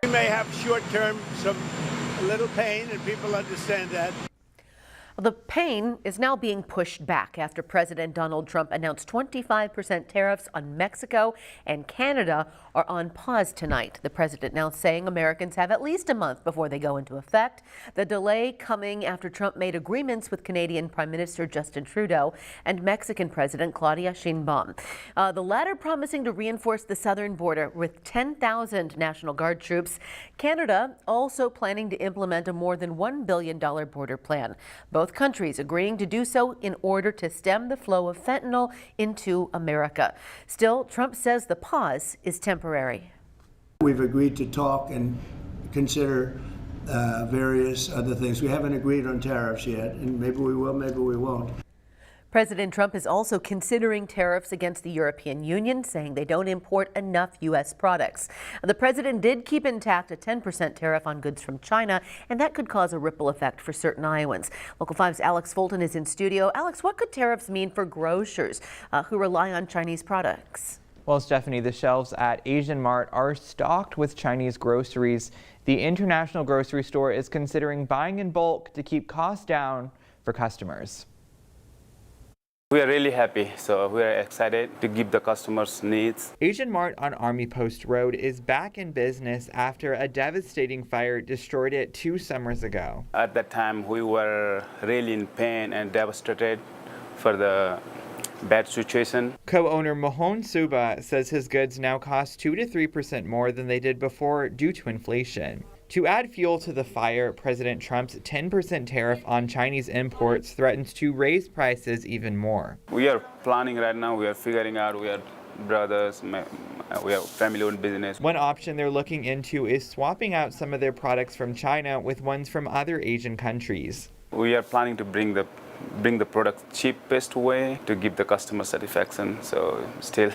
We may have short-term a little pain, and people understand that. The pain is now being pushed back after President Donald Trump announced 25% tariffs on Mexico and Canada are on pause tonight. The president now saying Americans have at least a month before they go into effect. The delay coming after Trump made agreements with Canadian Prime Minister Justin Trudeau and Mexican President Claudia Sheinbaum. The latter promising to reinforce the southern border with 10,000 National Guard troops. Canada also planning to implement a more than $1 billion border plan. Both countries agreeing to do so in order to stem the flow of fentanyl into America. Still, Trump says the pause is temporary. We've agreed to talk and consider various other things. We haven't agreed on tariffs yet, and maybe we will, maybe we won't. President Trump is also considering tariffs against the European Union, saying they don't import enough U.S. products. The president did keep intact a 10% tariff on goods from China, and that could cause a ripple effect for certain Iowans. Local 5's Alex Fulton is in studio. Alex, what could tariffs mean for grocers who rely on Chinese products? Well, Stephanie, the shelves at Asian Mart are stocked with Chinese groceries. The International Grocery Store is considering buying in bulk to keep costs down for customers. We are really happy, so we are excited to give the customers needs. Asian Mart on Army Post Road is back in business after a devastating fire destroyed it 2 summers ago. At that time, we were really in pain and devastated for the bad situation. Co-owner Mohon Suba says his goods now cost 2 to 3% more than they did before due to inflation. To add fuel to the fire, President Trump's 10% tariff on Chinese imports threatens to raise prices even more. We are planning right now, we are figuring out, we are brothers, we have family-owned business. One option they're looking into is swapping out some of their products from China with ones from other Asian countries. We are planning to bring the product cheapest way to give the customer satisfaction. So still,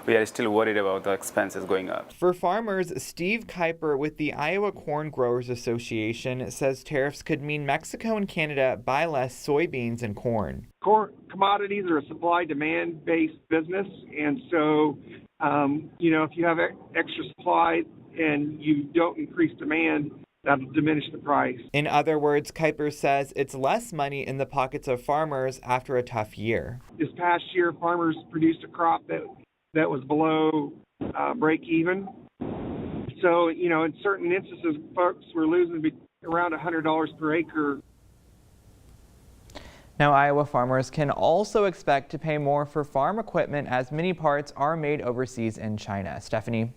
we are still worried about the expenses going up. For farmers, Steve Kuiper with the Iowa Corn Growers Association says tariffs could mean Mexico and Canada buy less soybeans and corn. Corn commodities are a supply-demand based business, and so if you have extra supply and you don't increase demand, that'll diminish the price. In other words, Kuiper says it's less money in the pockets of farmers after a tough year. This past year, farmers produced a crop that was below break even. So, in certain instances, folks were losing around $100 per acre. Now, Iowa farmers can also expect to pay more for farm equipment as many parts are made overseas in China. Stephanie?